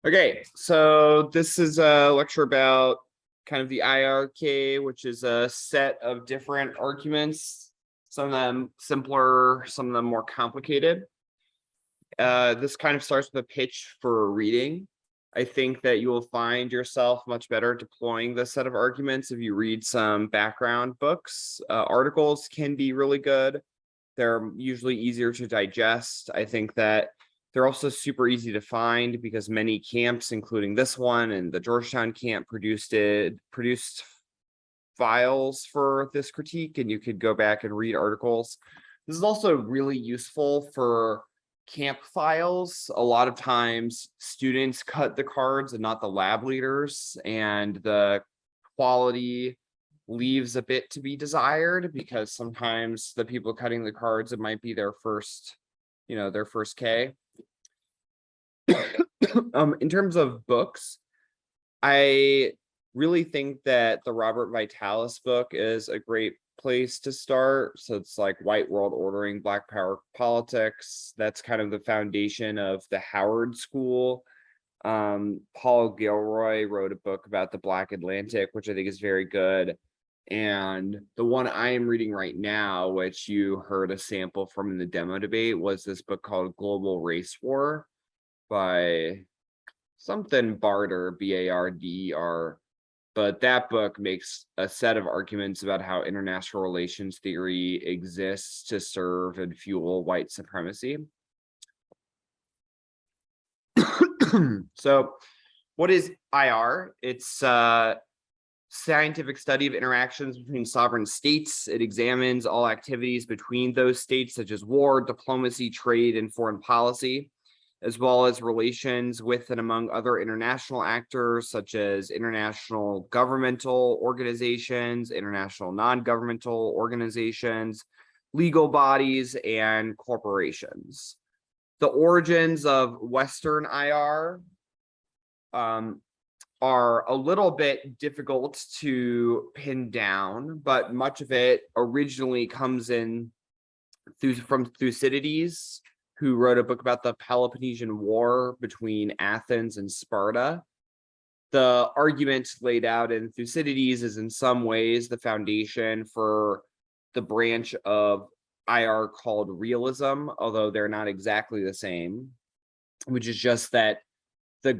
Okay, so this is a lecture about kind of the IRK, which is a set of different arguments, some of them simpler, some of them more complicated. This kind of starts with a pitch for reading. I think that you will find yourself much better deploying this set of arguments if you read some background books. Articles can be really good. They're usually easier to digest. I think that they're also super easy to find because many camps, including this one and the Georgetown camp, produced files for this critique, and you could go back and read articles. This is also really useful for camp files. A lot of times students cut the cards and not the lab leaders, and the quality leaves a bit to be desired because sometimes the people cutting the cards, it might be their first, their first K. In terms of books, I really think that the Robert Vitalis book is a great place to start. So it's like White World Ordering, Black Power Politics. That's kind of the foundation of the Howard School. Paul Gilroy wrote a book about the Black Atlantic, which I think is very good. And the one I am reading right now, which you heard a sample from in the demo debate, was this book called Global Race War by something Barder, Barder. But that book makes a set of arguments about how international relations theory exists to serve and fuel white supremacy. So what is IR? It's scientific study of interactions between sovereign states. It examines all activities between those states, such as war, diplomacy, trade, and foreign policy, as well as relations with and among other international actors, such as international governmental organizations, international non-governmental organizations, legal bodies, and corporations. The origins of Western IR are a little bit difficult to pin down, but much of it originally comes in from Thucydides, who wrote a book about the Peloponnesian War between Athens and Sparta. The argument laid out in Thucydides is in some ways the foundation for the branch of IR called realism, although they're not exactly the same, which is just that the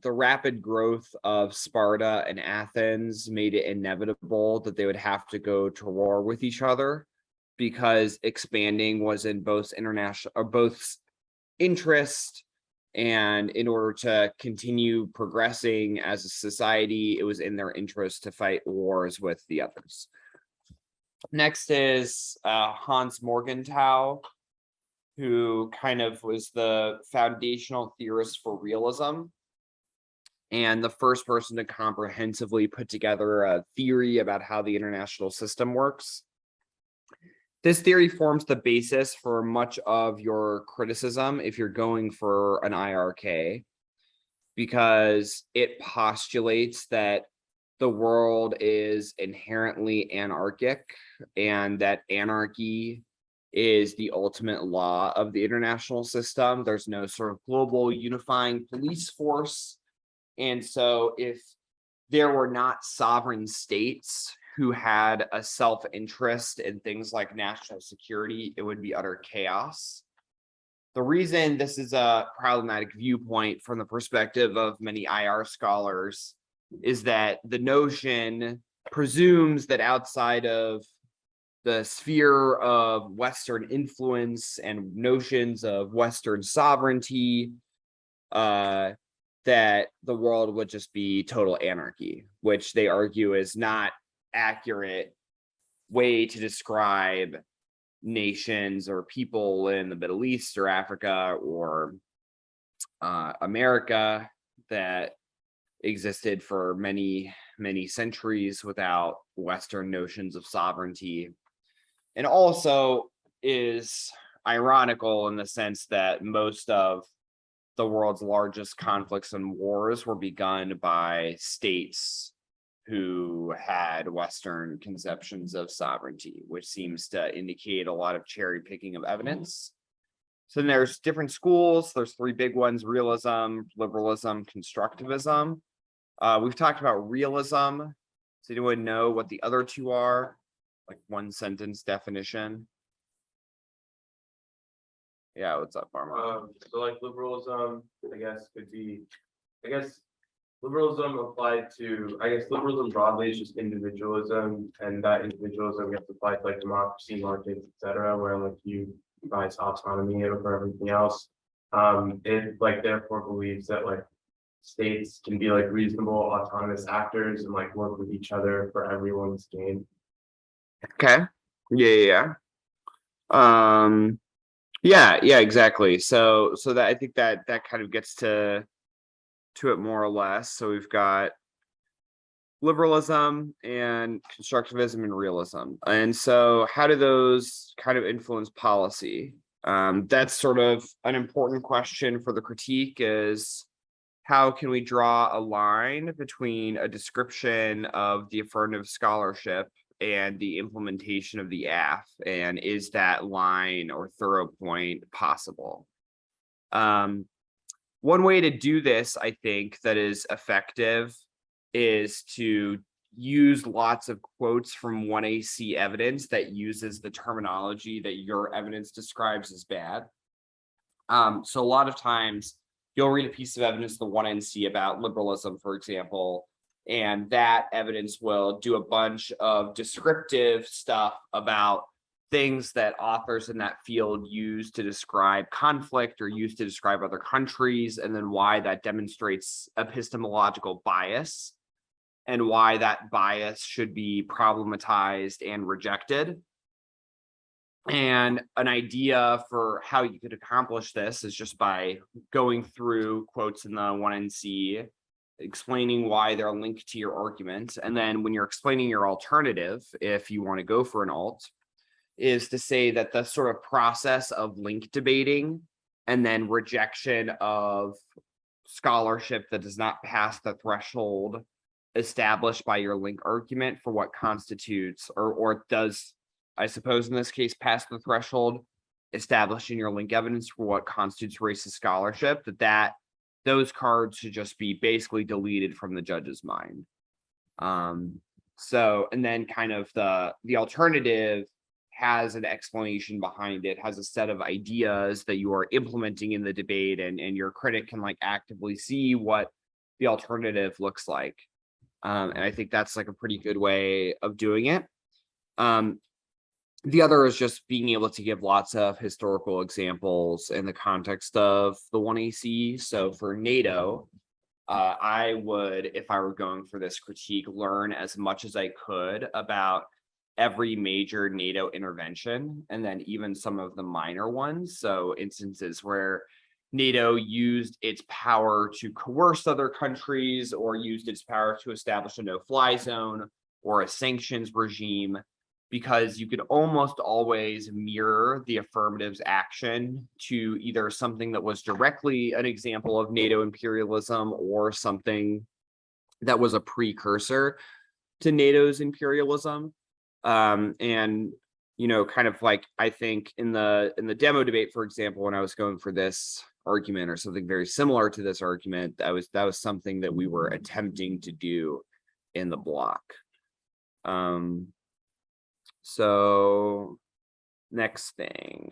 rapid growth of Sparta and Athens made it inevitable that they would have to go to war with each other, because expanding was in both interest, and in order to continue progressing as a society, it was in their interest to fight wars with the others. Next is Hans Morgenthau, who kind of was the foundational theorist for realism and the first person to comprehensively put together a theory about how the international system works. This theory forms the basis for much of your criticism if you're going for an IRK, because it postulates that the world is inherently anarchic and that anarchy is the ultimate law of the international system. There's no sort of global unifying police force. And so if there were not sovereign states who had a self-interest in things like national security, it would be utter chaos. The reason this is a problematic viewpoint from the perspective of many IR scholars is that the notion presumes that outside of the sphere of Western influence and notions of Western sovereignty, that the world would just be total anarchy, which they argue is not accurate way to describe nations or people in the Middle East or Africa or America that existed for many, many centuries without Western notions of sovereignty. And also is ironical in the sense that most of the world's largest conflicts and wars were begun by states who had Western conceptions of sovereignty, which seems to indicate a lot of cherry picking of evidence. So then there's different schools. There's three big ones: realism, liberalism, constructivism. We've talked about realism. Does anyone know what the other two are? Like one sentence definition. Yeah, what's up, Farmer? So like liberalism, I guess could be, I guess liberalism applied to, I guess liberalism broadly is just individualism, and that individualism gets applied to like democracy, markets, etc., where like you provide autonomy over everything else. It like therefore believes that like states can be like reasonable autonomous actors and like work with each other for everyone's gain. Okay. Yeah. Yeah, exactly. So that I think that kind of gets to it more or less. So we've got liberalism and constructivism and realism. And so how do those kind of influence policy? That's sort of an important question for the critique is how can we draw a line between a description of the affirmative scholarship and the implementation of the AF, and is that line or thorough point possible? One way to do this, I think, that is effective is to use lots of quotes from 1AC evidence that uses the terminology that your evidence describes as bad. So a lot of times you'll read a piece of evidence, the 1NC about liberalism, for example, and that evidence will do a bunch of descriptive stuff about things that authors in that field use to describe conflict or use to describe other countries, and then why that demonstrates epistemological bias and why that bias should be problematized and rejected. And an idea for how you could accomplish this is just by going through quotes in the 1NC, explaining why they're linked to your argument. And then when you're explaining your alternative, if you want to go for an alt, is to say that the sort of process of link debating and then rejection of scholarship that does not pass the threshold established by your link argument for what constitutes or does, I suppose in this case, pass the threshold established in your link evidence for what constitutes racist scholarship, that those cards should just be basically deleted from the judge's mind. So, and then kind of the alternative has an explanation behind it, has a set of ideas that you are implementing in the debate, and your critic can like actively see what the alternative looks like. And I think that's like a pretty good way of doing it. The other is just being able to give lots of historical examples in the context of the 1AC. So for NATO, I would, if I were going for this critique, learn as much as I could about every major NATO intervention, and then even some of the minor ones. So instances where NATO used its power to coerce other countries, or used its power to establish a no-fly zone or a sanctions regime, because you could almost always mirror the affirmative's action to either something that was directly an example of NATO imperialism or something that was a precursor to NATO's imperialism. And you know, kind of like, I think in the demo debate, for example, when I was going for this argument or something very similar to this argument, that was something that we were attempting to do in the block. So next thing,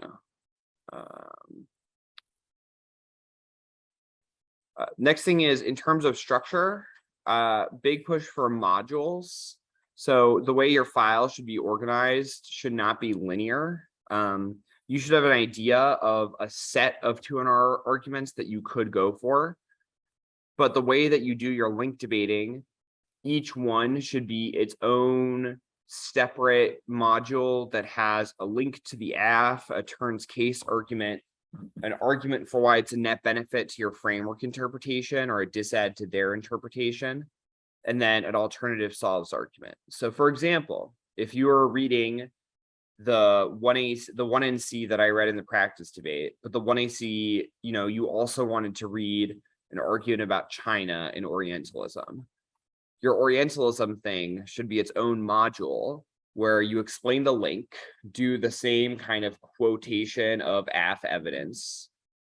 next thing is in terms of structure, big push for modules. So the way your file should be organized should not be linear. You should have an idea of a set of 2NR arguments that you could go for, but the way that you do your link debating, each one should be its own separate module that has a link to the AF, a turns case argument, an argument for why it's a net benefit to your framework interpretation or a disadd to their interpretation, and then an alternative solves argument. So for example, if you are reading the 1NC that I read in the practice debate, but the 1AC, you know, you also wanted to read an argument about China and Orientalism. Your Orientalism thing should be its own module where you explain the link, do the same kind of quotation of AF evidence.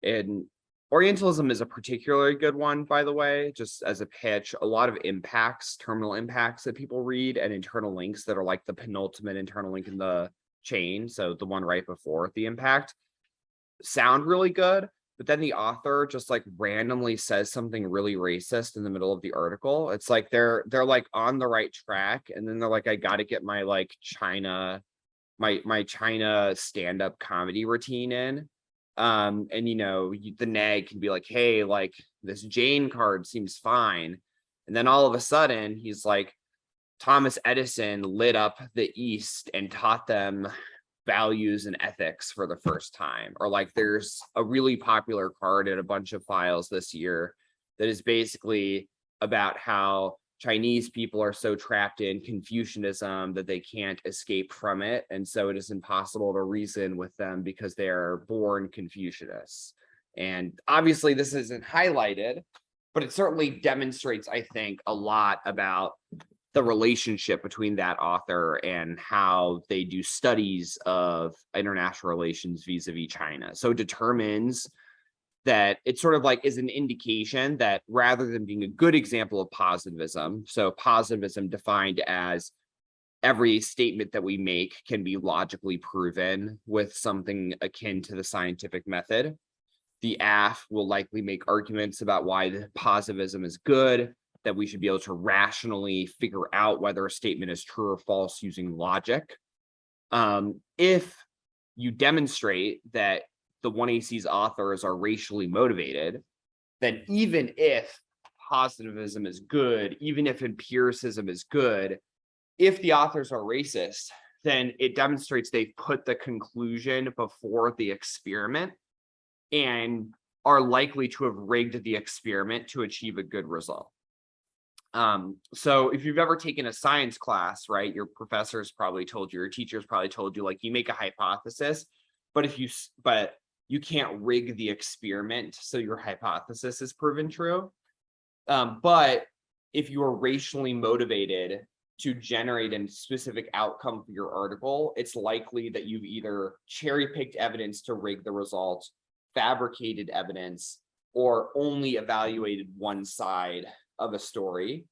And Orientalism is a particularly good one, by the way, just as a pitch. A lot of impacts, terminal impacts that people read, and internal links that are like the penultimate internal link in the chain, so the one right before the impact, sound really good, but then the author just like randomly says something really racist in the middle of the article. It's like they're like on the right track, and then they're like, I gotta get my like China stand-up comedy routine in. And you know, the nag can be like, hey, like this Jane card seems fine. And then all of a sudden he's like, Thomas Edison lit up the East and taught them values and ethics for the first time. Or like there's a really popular card in a bunch of files this year that is basically about how Chinese people are so trapped in Confucianism that they can't escape from it. And so it is impossible to reason with them because they are born Confucianists. And obviously this isn't highlighted, but it certainly demonstrates, I think, a lot about the relationship between that author and how they do studies of international relations vis-a-vis China. So it determines that it sort of like is an indication that rather than being a good example of positivism, so positivism defined as every statement that we make can be logically proven with something akin to the scientific method, the AF will likely make arguments about why the positivism is good, that we should be able to rationally figure out whether a statement is true or false using logic. If you demonstrate that the 1AC's authors are racially motivated, then even if positivism is good, even if empiricism is good, if the authors are racist, then it demonstrates they've put the conclusion before the experiment and are likely to have rigged the experiment to achieve a good result. So if you've ever taken a science class, right, your professors probably told you, your teachers probably told you, like, you make a hypothesis, but you can't rig the experiment so your hypothesis is proven true. But if you are racially motivated to generate a specific outcome for your article, it's likely that you've either cherry-picked evidence to rig the result, fabricated evidence, or only evaluated one side of a story.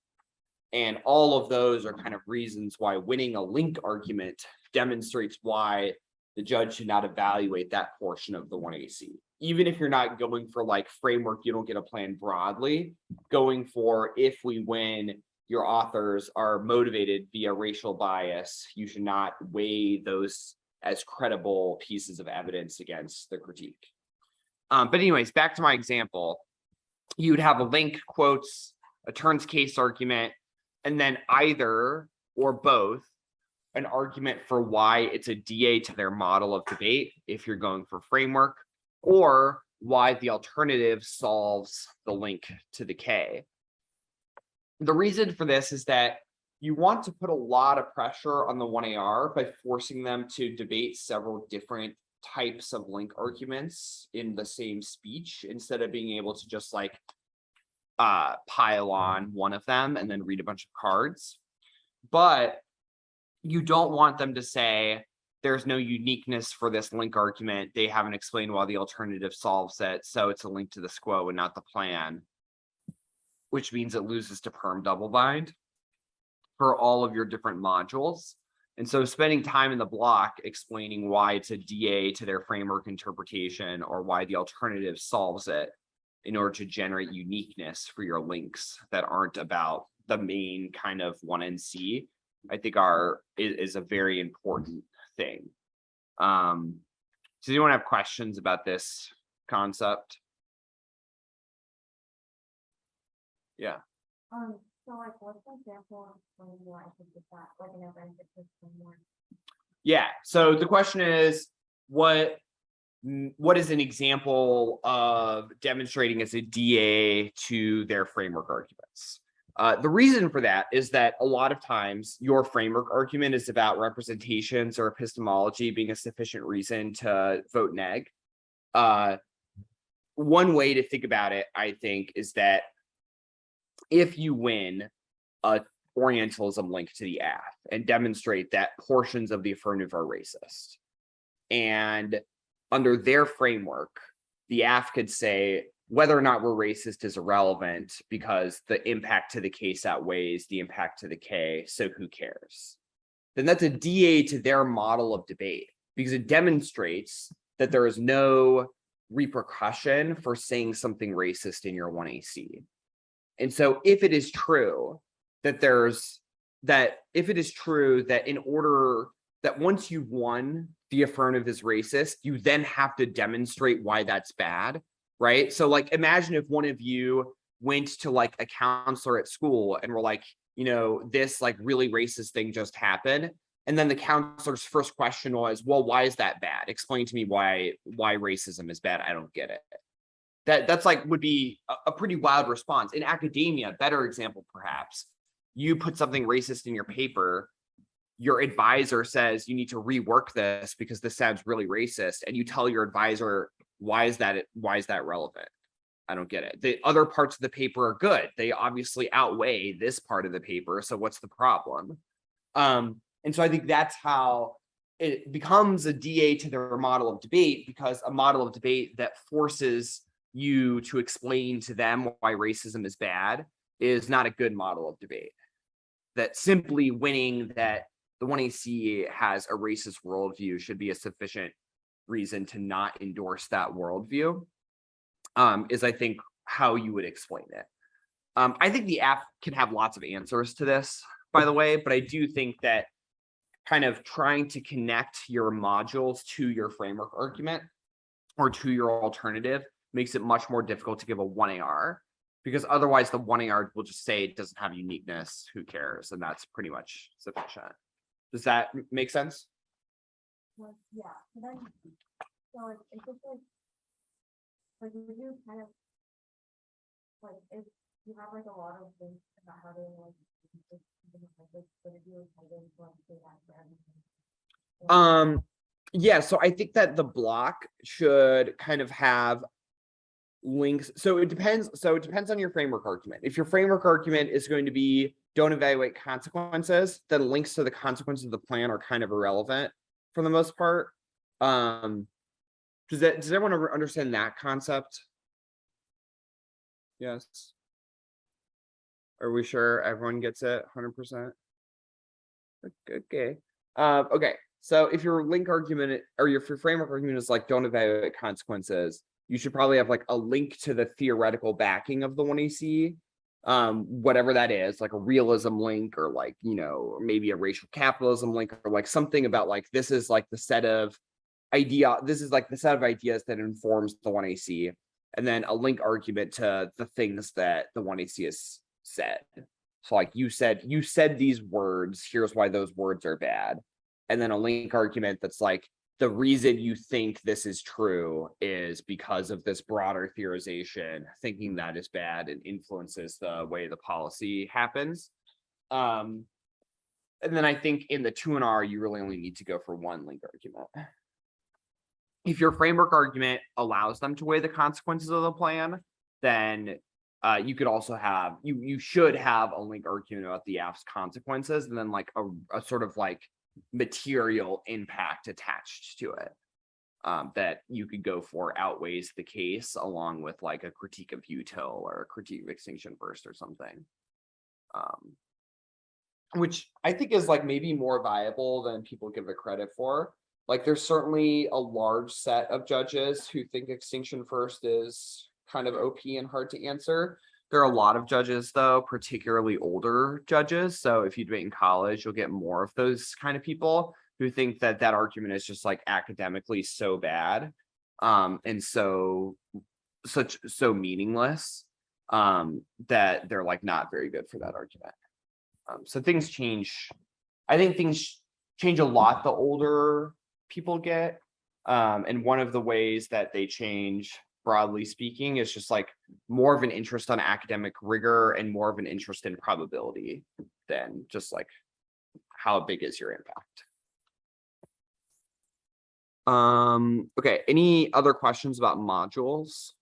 And all of those are kind of reasons why winning a link argument demonstrates why the judge should not evaluate that portion of the 1AC. Even if you're not going for like framework, you don't get a plan broadly, going for if we win, your authors are motivated via racial bias, you should not weigh those as credible pieces of evidence against the critique. But anyways, back to my example, you'd have a link, quotes, a turns case argument, and then either or both an argument for why it's a DA to their model of debate, if you're going for framework, or why the alternative solves the link to the K. The reason for this is that you want to put a lot of pressure on the 1AR by forcing them to debate several different types of link arguments in the same speech, instead of being able to just like pile on one of them and then read a bunch of cards. But you don't want them to say there's no uniqueness for this link argument, they haven't explained why the alternative solves it, so it's a link to the SQO and not the plan, which means it loses to perm double bind for all of your different modules. And so spending time in the block explaining why it's a DA to their framework interpretation, or why the alternative solves it, in order to generate uniqueness for your links that aren't about the main kind of 1NC, I think is a very important thing. Does anyone have questions about this concept? Yeah. So like what's the example of when you like did that, like an event more? Yeah. So the question is, what is an example of demonstrating as a DA to their framework arguments? The reason for that is that a lot of times your framework argument is about representations or epistemology being a sufficient reason to vote neg. One way to think about it, I think, is that if you win a Orientalism link to the AF and demonstrate that portions of the affirmative are racist. And under their framework, the AF could say whether or not we're racist is irrelevant because the impact to the case outweighs the impact to the K, so who cares? Then that's a DA to their model of debate because it demonstrates that there is no repercussion for saying something racist in your 1AC. And so if it is true that in order that once you've won the affirmative is racist, you then have to demonstrate why that's bad, right? So like, imagine if one of you went to like a counselor at school and were like, you know, this like really racist thing just happened. And then the counselor's first question was, well, why is that bad? Explain to me why racism is bad. I don't get it. That's like would be a pretty wild response. In academia, better example, perhaps, you put something racist in your paper, your advisor says you need to rework this because this sounds really racist, and you tell your advisor, why is that relevant? I don't get it. The other parts of the paper are good. They obviously outweigh this part of the paper. So what's the problem? And so I think that's how it becomes a DA to their model of debate, because a model of debate that forces you to explain to them why racism is bad is not a good model of debate. That simply winning that the 1AC has a racist worldview should be a sufficient reason to not endorse that worldview, is I think how you would explain it. I think the app can have lots of answers to this, by the way, but I do think that kind of trying to connect your modules to your framework argument or to your alternative makes it much more difficult to give a 1AR, because otherwise the 1AR will just say it doesn't have uniqueness, who cares, and that's pretty much sufficient. Does that make sense? Well, yeah, so then, so it's just like you do kind of, like, if you have like a lot of things about how to like, but if you kind of want to say that for everything. Yeah, so I think that the block should kind of have links. So it depends on your framework argument. If your framework argument is going to be don't evaluate consequences, then links to the consequences of the plan are kind of irrelevant for the most part. Does everyone understand that concept? Yes. Are we sure everyone gets it 100%? Okay. Okay. So if your link argument or your framework argument is like don't evaluate consequences, you should probably have like a link to the theoretical backing of the 1AC, whatever that is, like a realism link, or like, you know, maybe a racial capitalism link, or like something about like this is like the set of ideas that informs the 1AC, and then a link argument to the things that the 1AC has said. So like you said these words, here's why those words are bad. And then a link argument that's like, the reason you think this is true is because of this broader theorization, thinking that is bad and influences the way the policy happens. And then I think in the 2NR, you really only need to go for one link argument. If your framework argument allows them to weigh the consequences of the plan, then you could also have, you should have a link argument about the app's consequences, and then like a sort of like material impact attached to it that you could go for outweighs the case, along with like a critique of util or a critique of extinction first or something, which I think is like maybe more viable than people give it credit for. Like there's certainly a large set of judges who think extinction first is kind of OP and hard to answer. There are a lot of judges, though, particularly older judges. So if you debate in college, you'll get more of those kind of people who think that that argument is just like academically so bad, and so meaningless, that they're like not very good for that argument. So things change. I think things change a lot the older people get, and one of the ways that they change, broadly speaking, is just like more of an interest on academic rigor and more of an interest in probability than just like how big is your impact. Okay, any other questions about modules?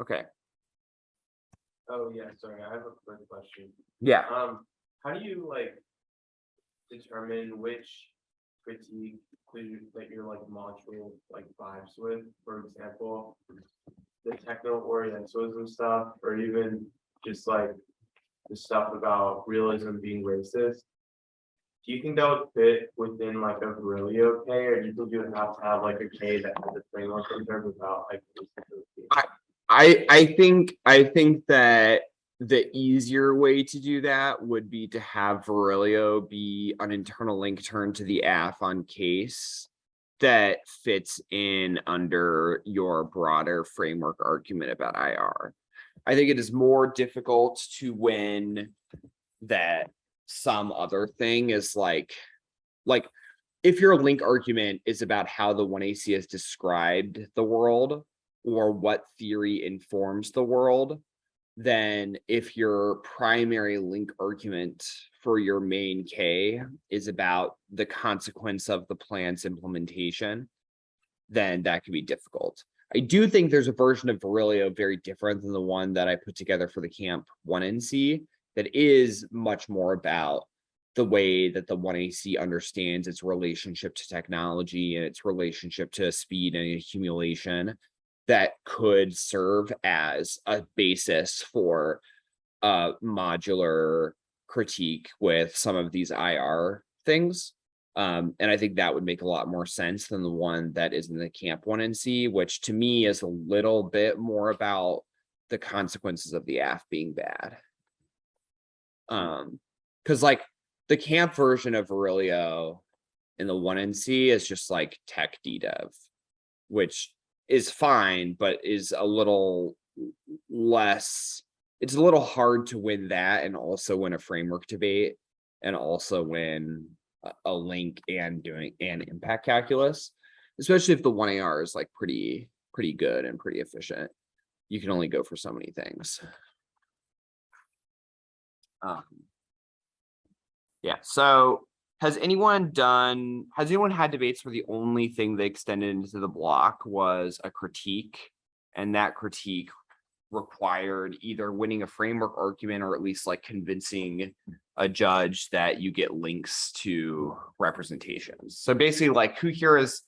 Okay, Oh, yeah, sorry, I have a quick question. Yeah. How do you like determine which critique that your like module like vibes with? For example, the techno-orientalism stuff, or even just like the stuff about realism being racist. Do you think that would fit within like a Virilio K, or do you think you would have to have like a K that has a framework in there without like? I think that the easier way to do that would be to have Virilio be an internal link turned to the AF on case that fits in under your broader framework argument about IR. I think it is more difficult to win that some other thing is like if your link argument is about how the 1AC has described the world or what theory informs the world, then if your primary link argument for your main K is about the consequence of the plan's implementation, then that can be difficult. I do think there's a version of Virilio very different than the one that I put together for the camp 1NC that is much more about the way that the 1AC understands its relationship to technology and its relationship to speed and accumulation that could serve as a basis for a modular critique with some of these IR things. And I think that would make a lot more sense than the one that is in the camp 1NC, which to me is a little bit more about the consequences of the AF being bad. Because like the camp version of Virilio in the 1NC is just like tech DDev, which is fine, but is a little less, it's a little hard to win that and also win a framework debate and also win a link and doing an impact calculus, especially if the 1AR is like pretty good and pretty efficient. You can only go for so many things. Yeah, so has anyone had debates where the only thing they extended into the block was a critique, and that critique required either winning a framework argument or at least like convincing a judge that you get links to representations? So basically like who here is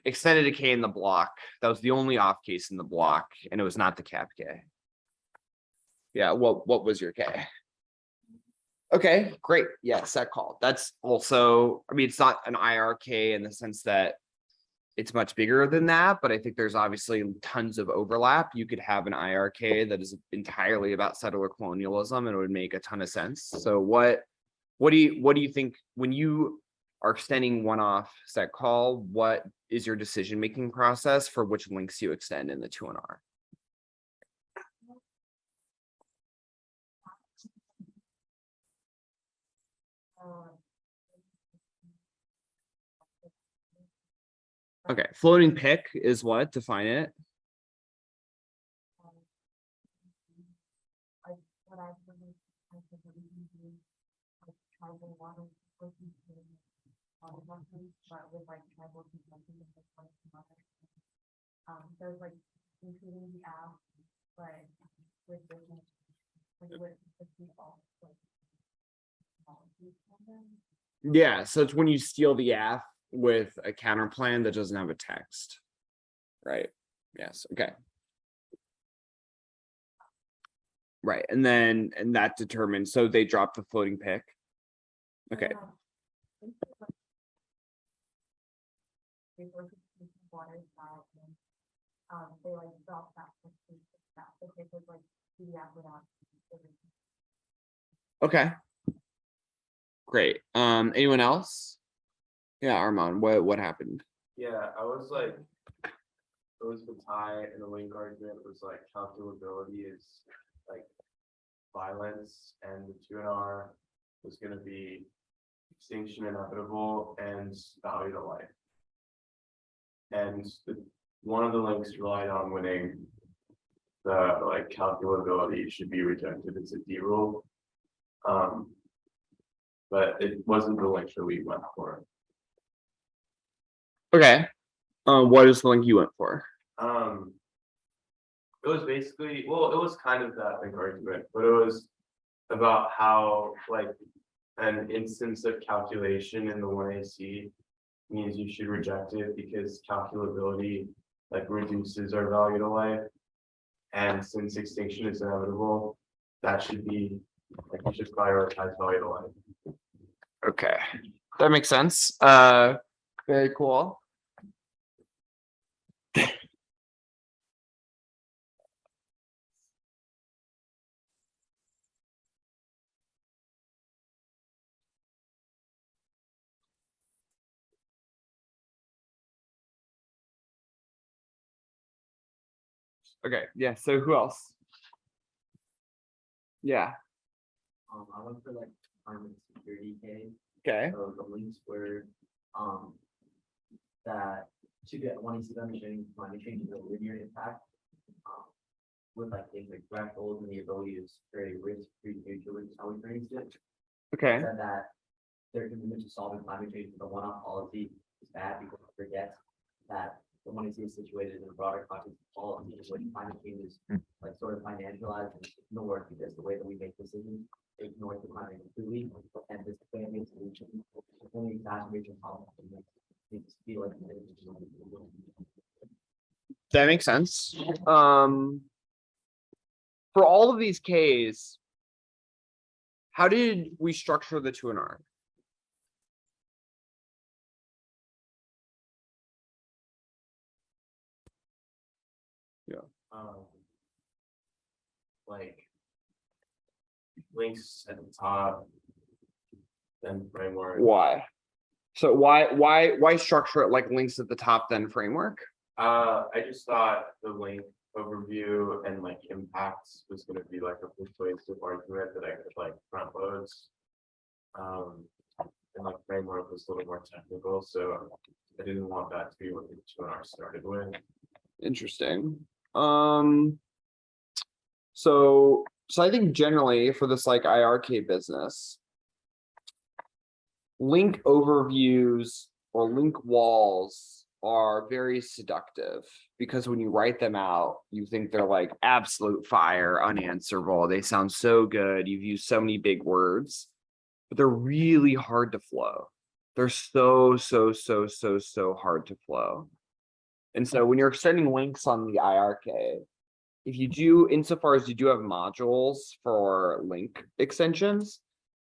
extended a K in the block? That was the only off case in the block and it was not the cap K. Yeah, what was your K? Okay, great. Yeah, set call. That's also, I mean, it's not an IRK in the sense that it's much bigger than that, but I think there's obviously tons of overlap. You could have an IRK that is entirely about settler colonialism and it would make a ton of sense. So what do you think when you are extending one off set call, what is your decision-making process for which links you extend in the 2NR? Okay, floating pick is what? Define it. There's like including the app, but with different, with the people. Yeah, so it's when you steal the AF with a counter plan that doesn't have a text. Right. Yes. Okay. Right. And that determines, so they drop the floating pick. Okay. They like drop that. Okay. Great. Anyone else? Yeah, Armand, what happened? Yeah, I was like, it was the tie and the link argument was like calculability is like violence, and the 2NR was gonna be extinction inevitable and value to life. And one of the links relied on winning the like calculability should be rejected as a D rule. But it wasn't the link that we went for. Okay. What is the link you went for? It was basically, well, it was kind of that like argument, but it was about how like an instance of calculation in the 1AC means you should reject it because calculability like reduces our value to life. And since extinction is inevitable, that should be like you should prioritize value to life. Okay, that makes sense. Very cool. Okay, yeah, so who else? Yeah, I went for like climate security case, okay, so the links were, that to get one easy understanding of climate change is a linear impact. With like things like thresholds and the ability to create risk-free future, which is how we phrased it. okay, Said that there can be much of solving climate change with a one-off policy is bad because it forgets that the one is situated in a broader context of policy, which climate change is like sort of financialized and ignored because the way that we make decisions ignores the climate completely, and this family solution only exacerbation problem. It's feel like that makes sense. For all of these Ks, how did we structure the 2 and R? Like links at the top, then framework. Why? So why structure it like links at the top then framework? I just thought the link overview and like impacts was gonna be like a persuasive argument that I could like front load. And like framework was a little more technical, so I didn't want that to be what the 2R started with. Interesting. So I think generally for this like IRK business, link overviews or link walls are very seductive because when you write them out, you think they're like absolute fire, unanswerable. They sound so good. You've used so many big words, but they're really hard to flow. They're so hard to flow. And so when you're extending links on the IRK, if you do, insofar as you do have modules for link extensions,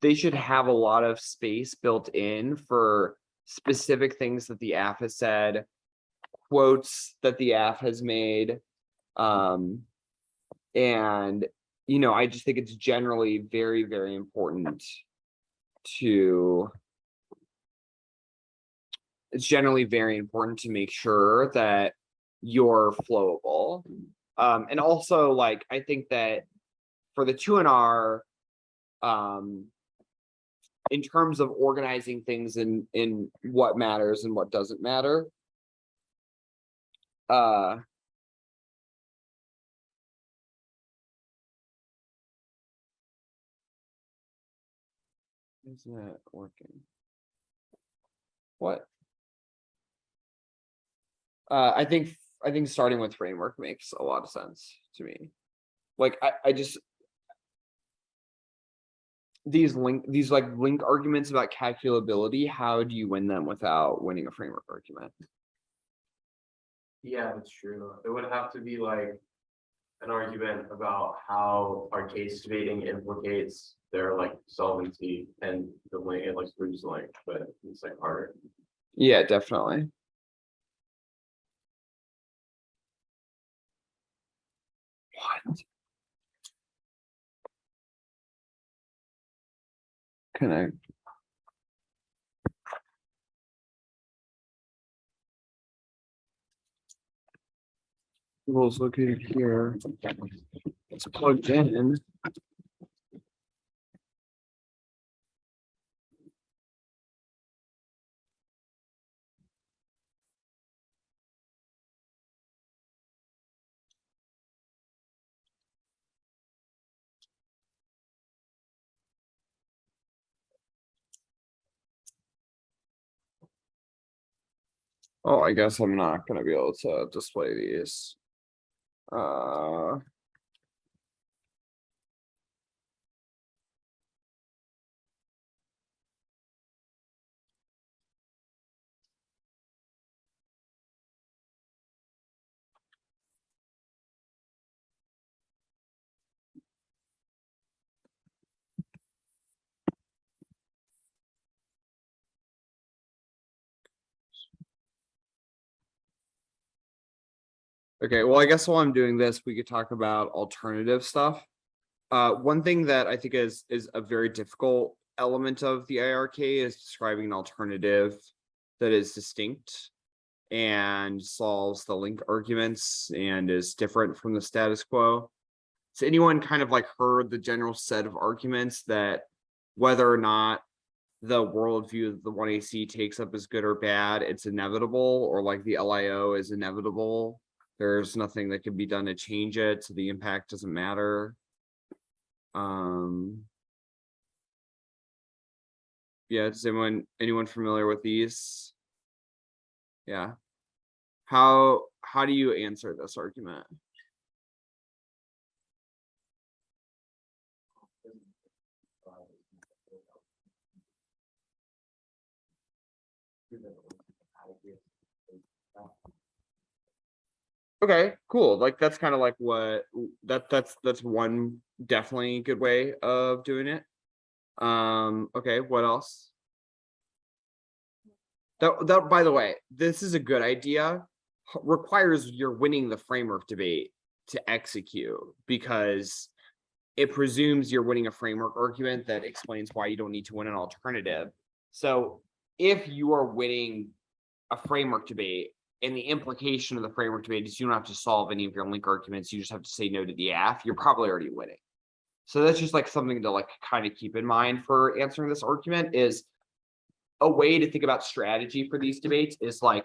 they should have a lot of space built in for specific things that the app has said, quotes that the app has made. And, you know, I just think it's generally very important to, make sure that you're flowable. And also like, I think that for the 2 and R, in terms of organizing things in what matters and what doesn't matter, is that working? What? I think starting with framework makes a lot of sense to me. Like I just these link arguments about calculability, how do you win them without winning a framework argument? Yeah, that's true. It would have to be like an argument about how our case debating implicates their like solvency and the link it like proves the link, but it's like harder. Yeah, definitely. What? Connect. Google is located here. It's plugged in. Oh, I guess I'm not gonna be able to display these. Okay, well, I guess while I'm doing this, we could talk about alternative stuff. One thing that I think is a very difficult element of the IRK is describing an alternative that is distinct and solves the link arguments and is different from the status quo. So anyone kind of like heard the general set of arguments that whether or not the worldview that the 1AC takes up is good or bad, it's inevitable, or like the LIO is inevitable. There's nothing that can be done to change it, so the impact doesn't matter. Yeah, is anyone familiar with these? Yeah. How do you answer this argument? Okay, cool. Like that's kind of like what that's one definitely good way of doing it. Okay, what else? That by the way, this is a good idea. Requires you're winning the framework debate to execute because it presumes you're winning a framework argument that explains why you don't need to win an alternative. So if you are winning a framework debate, and the implication of the framework debate is you don't have to solve any of your link arguments, you just have to say no to the AF, you're probably already winning. So that's just like something to like kind of keep in mind for answering this argument. Is a way to think about strategy for these debates is like,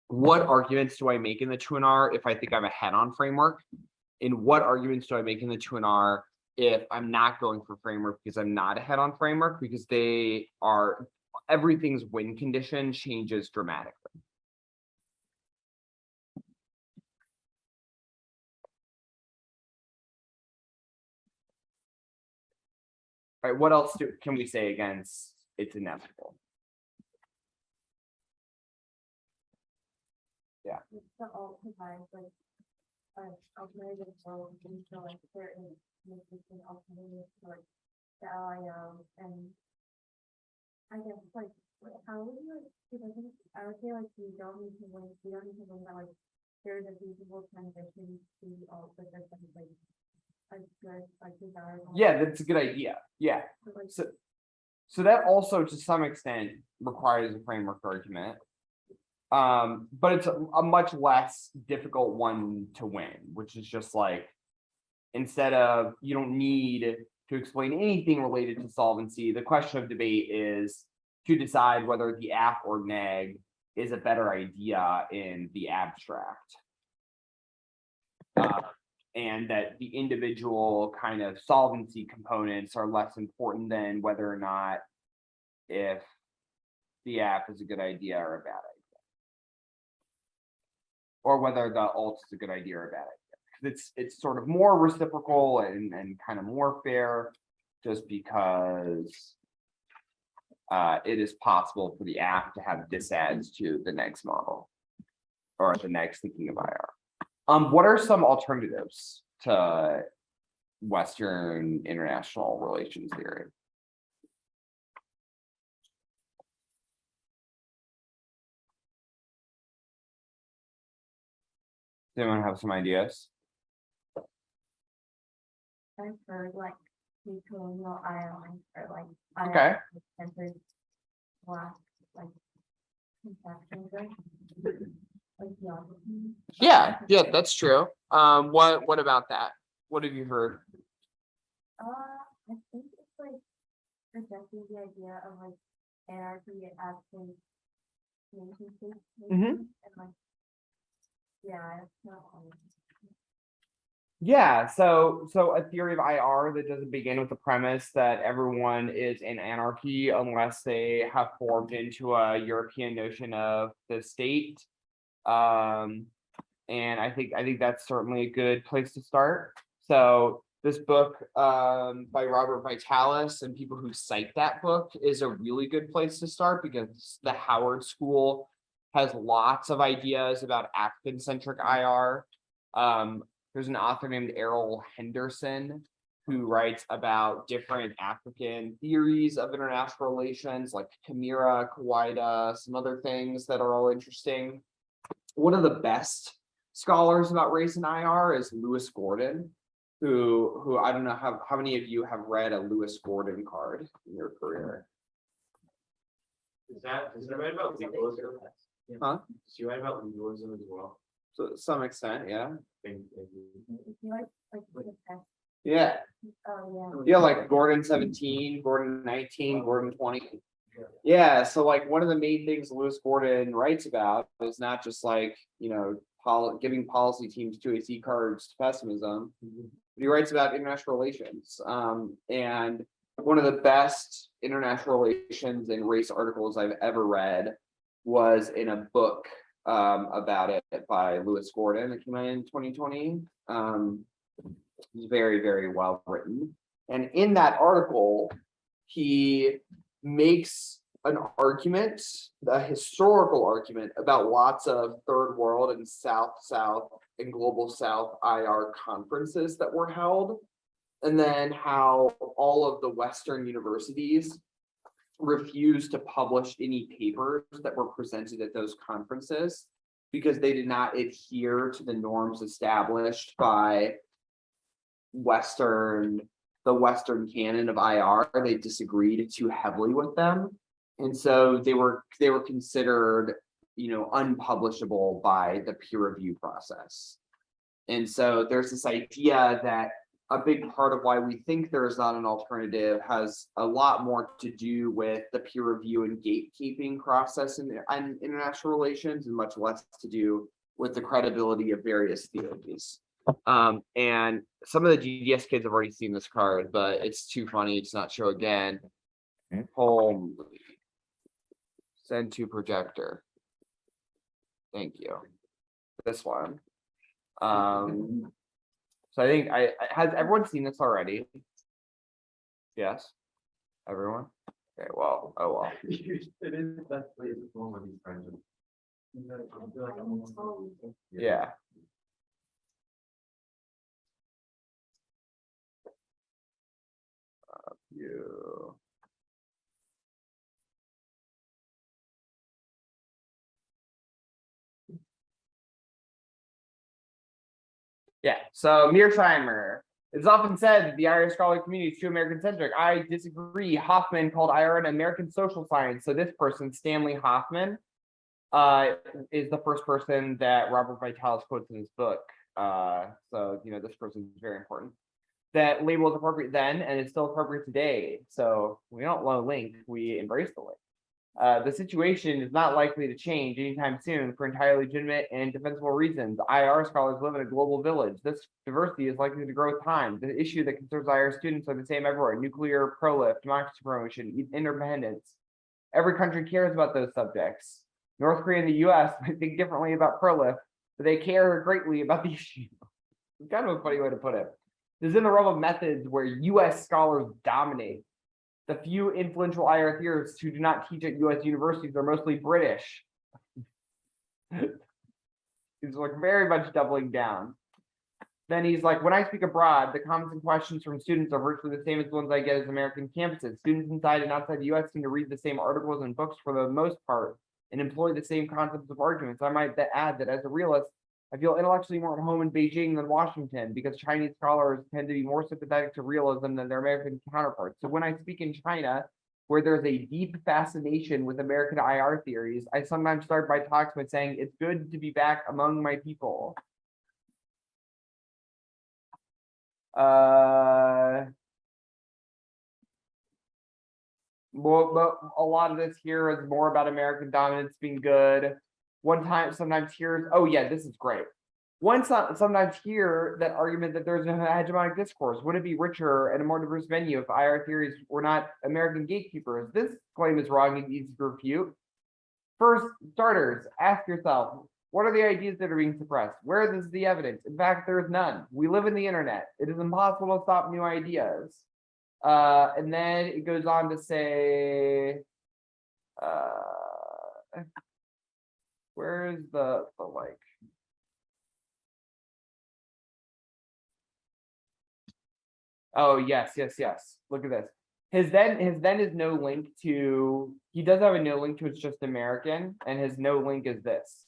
what arguments do I make in the 2NR if I think I'm a head-on framework? And what arguments do I make in the 2NR if I'm not going for framework because I'm not a head-on framework, because they are, everything's win condition changes dramatically. All right, what else can we say against it's inevitable? Yeah. The alt provides like alternative world, so like certain existing alternatives to like the LIO, and I guess like how would you like, because I would say like you don't need to win that like there's a reasonable transition to all the different like a good like desirable. Yeah, that's a good idea. Yeah. So, like, So that also to some extent requires a framework argument. But it's a much less difficult one to win, which is just like, instead of, you don't need to explain anything related to solvency, the question of debate is to decide whether the AF or neg is a better idea in the abstract. And that the individual kind of solvency components are less important than whether or not if the app is a good idea or a bad idea, or whether the alt is a good idea or a bad idea. It's sort of more reciprocal and kind of more fair, just because it is possible for the app to have disadds to the next model or the next thinking of IR. What are some alternatives to Western international relations theory? Does anyone have some ideas? I've heard like the colonial Ireland or like Okay. centered black like conceptions like geography. Yeah, that's true. What about that? What have you heard? I think it's like rejecting the idea of like anarchy as a nation state. And like, yeah, it's not Yeah, so a theory of IR that doesn't begin with the premise that everyone is in anarchy unless they have formed into a European notion of the state. And I think that's certainly a good place to start. So this book by Robert Vitalis and people who cite that book is a really good place to start, because the Howard School has lots of ideas about African-centric IR. There's an author named Errol Henderson who writes about different African theories of international relations, like Chimera, Kawaida, some other things that are all interesting. One of the best scholars about race and IR is Lewis Gordon, who I don't know how many of you have read a Lewis Gordon card in your career. Is that right about legalism? Huh? Is he right about legalism as well? So to some extent, yeah. Thank you. If you like the test, Yeah. oh, Yeah, like Gordon 17, Gordon 19, Gordon 20. Yeah, so like one of the main things Lewis Gordon writes about is not just like, you know, giving policy teams 2AC cards to pessimism, but he writes about international relations. And one of the best international relations and race articles I've ever read was in a book about it by Lewis Gordon that came out in 2020. It's very, very well written. And in that article, he makes an argument, a historical argument about lots of third world and South and global South IR conferences that were held. And then how all of the Western universities refused to publish any papers that were presented at those conferences because they did not adhere to the norms established by the Western canon of IR. They disagreed too heavily with them. And so they were considered, you know, unpublishable by the peer review process. And so there's this idea that a big part of why we think there is not an alternative has a lot more to do with the peer review and gatekeeping process in international relations, and much less to do with the credibility of various theories. And some of the GDS kids have already seen this card, but it's too funny to not show again. Holy. Send to projector. Thank you. This one. So I think has everyone seen this already? Yes. Everyone? Okay, well, oh well. It is that way as well with these friends. Yeah. You. Yeah, so Mearsheimer. It's often said that the Irish scholarly community is too American-centric. I disagree. Hoffman called IR an American social science. So this person, Stanley Hoffman, is the first person that Robert Vitalis quotes in his book. So, you know, this person is very important. That label was appropriate then and is still appropriate today. So we don't want to link, we embrace the link. The situation is not likely to change anytime soon for entirely legitimate and defensible reasons. IR scholars live in a global village. This diversity is likely to grow with time. The issue that concerns IR students are the same everywhere: nuclear prolife, democracy promotion, interdependence. Every country cares about those subjects. North Korea and the US might think differently about prolife, but they care greatly about the issue. It's kind of a funny way to put it. This is in the realm of methods where US scholars dominate. The few influential IR theorists who do not teach at US universities are mostly British. He's like very much doubling down. Then he's like, when I speak abroad, the comments and questions from students are virtually the same as the ones I get as American campuses. Students inside and outside the US seem to read the same articles and books for the most part and employ the same concepts of arguments. I might add that as a realist, I feel intellectually more at home in Beijing than Washington because Chinese scholars tend to be more sympathetic to realism than their American counterparts. So when I speak in China, where there's a deep fascination with American IR theories, I sometimes start my talks by saying, it's good to be back among my people. Well, but a lot of this here is more about American dominance being good. Sometimes hear, oh yeah, this is great. Sometimes hear that argument that there's a hegemonic discourse. Would it be richer and a more diverse venue if IR theories were not American gatekeepers? This claim is wrong and easy to refute. First, starters, ask yourself, What are the ideas that are being suppressed? Where is the evidence? In fact, there is none. We live in the internet. It is impossible to stop new ideas. And then it goes on to say, where is the like? Oh, yes. Look at this. His then is no link to, he does have a no link to It's Just American, and his no link is this.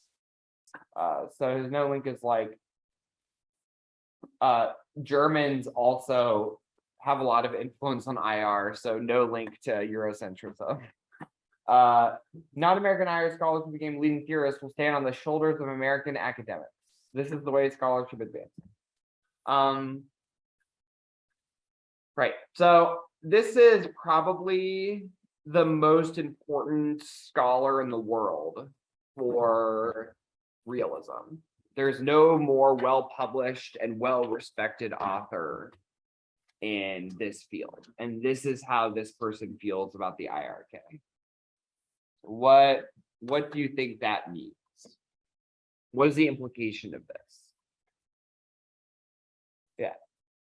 So his no link is like, Germans also have a lot of influence on IR, so no link to Eurocentrism. Non-American Irish scholars who became leading theorists will stand on the shoulders of American academics. This is the way scholarship advances. Right. So this is probably the most important scholar in the world for realism. There's no more well-published and well-respected author in this field. And this is how this person feels about the IRK. What do you think that means? What is the implication of this? Yeah.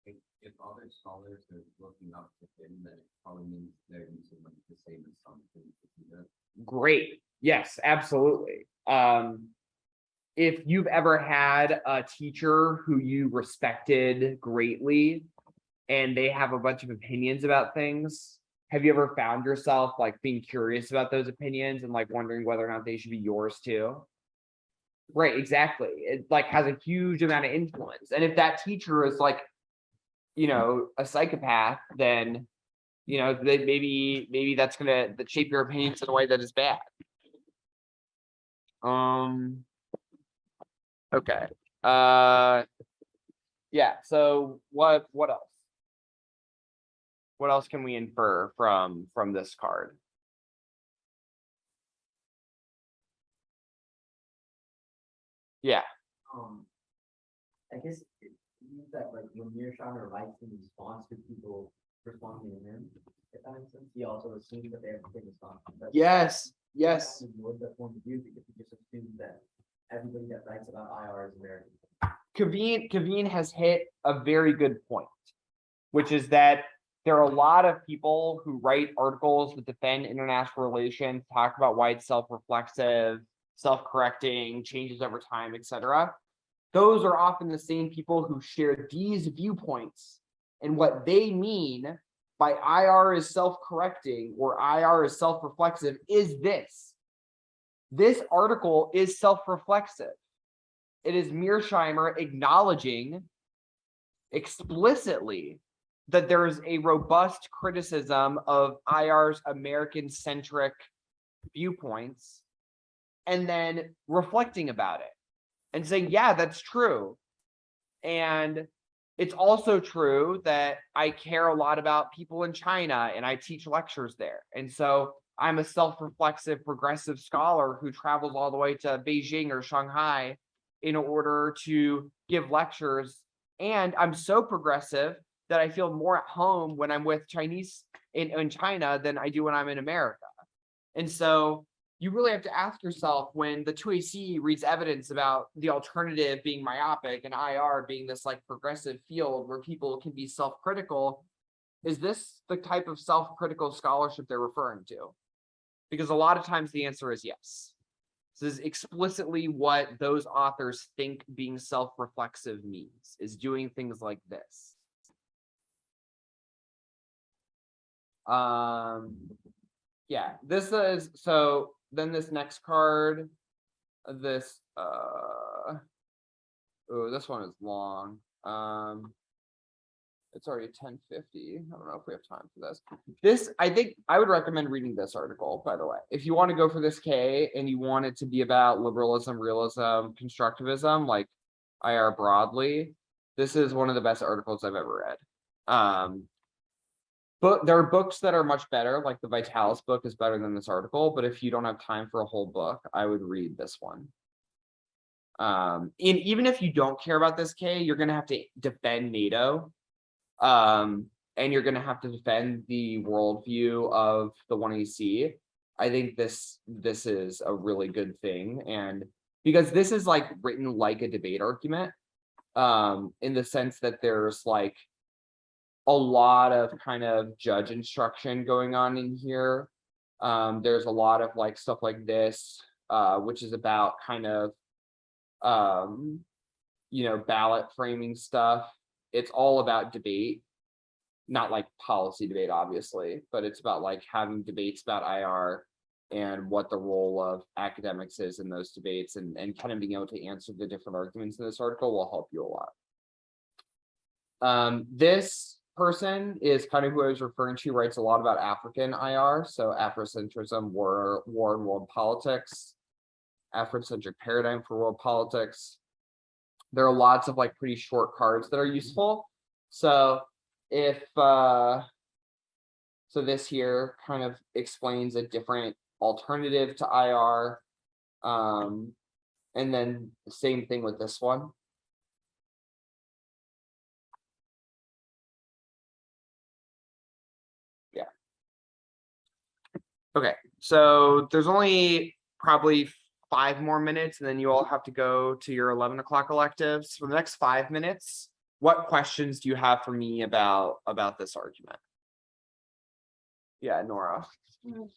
If other scholars are looking up to him, then it probably means they're using like the same assumptions. Great. Yes, absolutely. If you've ever had a teacher who you respected greatly and they have a bunch of opinions about things, have you ever found yourself like being curious about those opinions and like wondering whether or not they should be yours too? Right, exactly. It like has a huge amount of influence. And if that teacher is like, you know, a psychopath, then, you know, that maybe that's gonna shape your opinions in a way that is bad. Okay. Yeah, so what else? What else can we infer from this card? Yeah. I guess it means that like when Mearsheimer writes in response to people responding to him, if that makes sense, he also assumes that they have the same response. Yes. Would that point of view because he just assumes that everybody that writes about IR is American. Kaveen has hit a very good point, which is that there are a lot of people who write articles that defend international relations, talk about why it's self-reflexive, self-correcting, changes over time, etc. Those are often the same people who share these viewpoints, and what they mean by IR is self-correcting or IR is self-reflexive is this. This article is self-reflexive. It is Mearsheimer acknowledging explicitly that there is a robust criticism of IR's American-centric viewpoints, and then reflecting about it and saying, yeah, that's true. And it's also true that I care a lot about people in China and I teach lectures there. And so I'm a self-reflexive progressive scholar who travels all the way to Beijing or Shanghai in order to give lectures. And I'm so progressive that I feel more at home when I'm with Chinese in China than I do when I'm in America. And so you really have to ask yourself, when the 2AC reads evidence about the alternative being myopic and IR being this like progressive field where people can be self-critical, is this the type of self-critical scholarship they're referring to? Because a lot of times the answer is yes. This is explicitly what those authors think being self-reflexive means, is doing things like this. Yeah, this is, so then this next card, this oh, this one is long. It's already 10:50. I don't know if we have time for this. This, I think I would recommend reading this article, by the way. If you want to go for this K and you want it to be about liberalism, realism, constructivism, like IR broadly, this is one of the best articles I've ever read. But there are books that are much better, like the Vitalis book is better than this article, but if you don't have time for a whole book, I would read this one. And even if you don't care about this K, you're gonna have to defend NATO. And you're gonna have to defend the worldview of the 1AC. I think this is a really good thing. And because this is like written like a debate argument, in the sense that there's like a lot of kind of judge instruction going on in here. There's a lot of like stuff like this, which is about kind of, ballot framing stuff. It's all about debate, not like policy debate, obviously, but it's about like having debates about IR and what the role of academics is in those debates, and kind of being able to answer the different arguments in this article will help you a lot. This person is kind of who I was referring to, writes a lot about African IR, so Afrocentrism, war and world politics, Afrocentric paradigm for world politics. There are lots of like pretty short cards that are useful. So if so this here kind of explains a different alternative to IR. And then the same thing with this one. Yeah. Okay, so there's only probably 5 more minutes, and then you all have to go to your 11 o'clock electives. For the next 5 minutes, what questions do you have for me about this argument? Yeah, Nora. Can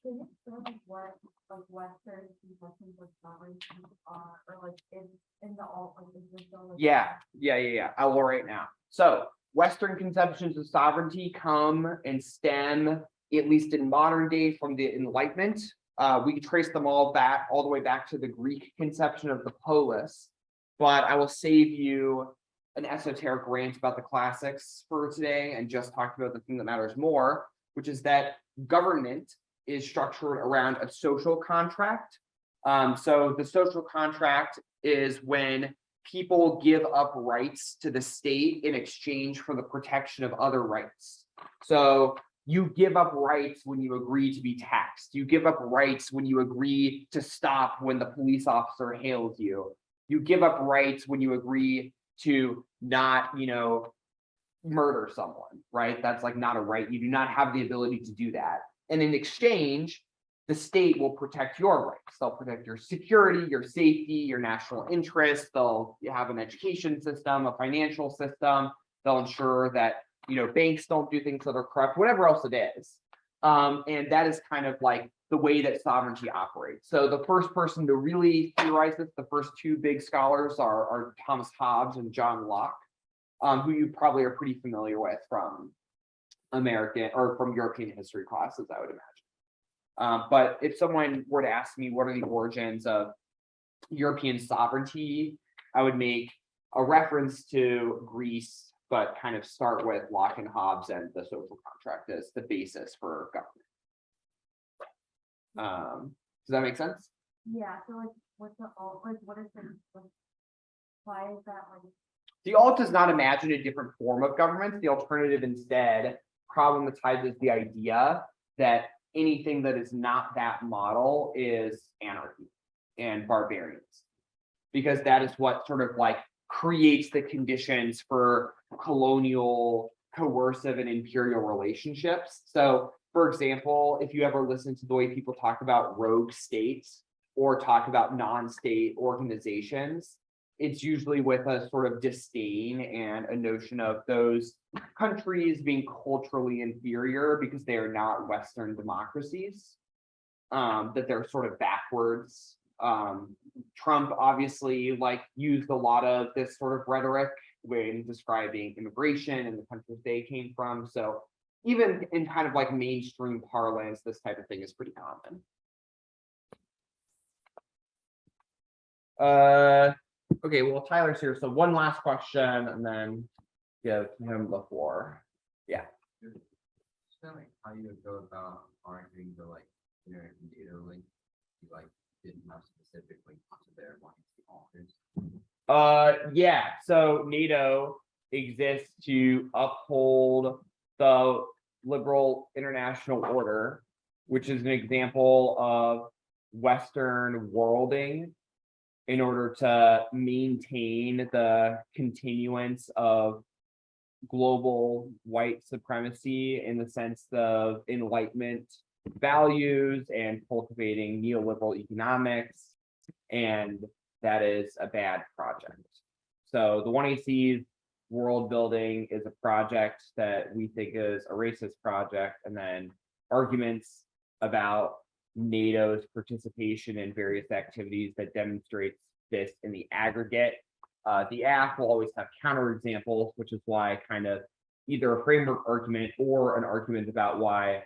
you explain like what like Western conceptions of sovereignty are, or like in the alt like is this all, like, Yeah. I will right now. So Western conceptions of sovereignty come and stem, at least in modern day, from the Enlightenment. We can trace them all the way back to the Greek conception of the polis, but I will save you an esoteric rant about the classics for today and just talk about the thing that matters more, which is that government is structured around a social contract. So the social contract is when people give up rights to the state in exchange for the protection of other rights. So you give up rights when you agree to be taxed. You give up rights when you agree to stop when the police officer hails you. You give up rights when you agree to not, murder someone, right? That's like not a right. You do not have the ability to do that. And in exchange, the state will protect your rights. They'll protect your security, your safety, your national interests. They'll have an education system, a financial system. They'll ensure that, banks don't do things that are corrupt, whatever else it is. And that is kind of like the way that sovereignty operates. So the first person to really theorize this, the first 2 big scholars are Thomas Hobbes and John Locke, who you probably are pretty familiar with from American or from European history classes, I would imagine. But if someone were to ask me what are the origins of European sovereignty, I would make a reference to Greece, but kind of start with Locke and Hobbes and the social contract as the basis for government. Does that make sense? yeah, so like what's the alt, like what is the like, why is that like The alt does not imagine a different form of government. The alternative instead problematizes the idea that anything that is not that model is anarchy and barbarians, because that is what sort of like creates the conditions for colonial, coercive, and imperial relationships. So, for example, if you ever listen to the way people talk about rogue states or talk about non-state organizations, it's usually with a sort of disdain and a notion of those countries being culturally inferior because they are not Western democracies, that they're sort of backwards. Trump obviously used a lot of this sort of rhetoric when describing immigration and the countries they came from. So even in kind of like mainstream parlance, this type of thing is pretty common. Okay, well, Tyler's here. So one last question and then give him the floor. Yeah. Just kind of like how you would go about arguing the data link you didn't have specific links to their authors. Yeah, so NATO exists to uphold the liberal international order, which is an example of Western worlding in order to maintain the continuance of global white supremacy in the sense of Enlightenment values and cultivating neoliberal economics And that is a bad project. So the 1AC world building is a project that we think is a racist project, and then arguments about NATO's participation in various activities that demonstrates this in the aggregate. The AF will always have counterexamples, which is why kind of either a framework argument or an argument about why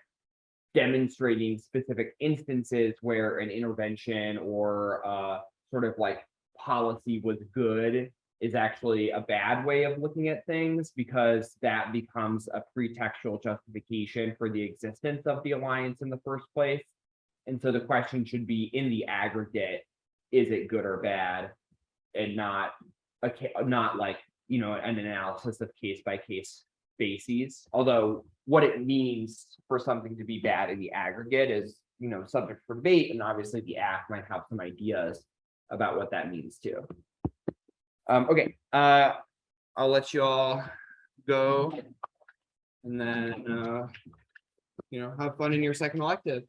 demonstrating specific instances where an intervention or sort of like policy was good is actually a bad way of looking at things, because that becomes a pretextual justification for the existence of the alliance in the first place. And so the question should be, in the aggregate, is it good or bad, and not like, you know, an analysis of case by case bases. Although what it means for something to be bad in the aggregate is, you know, subject for debate, and obviously the act might have some ideas about what that means too. Okay, I'll let you all go, and then you know, have fun in your second elective.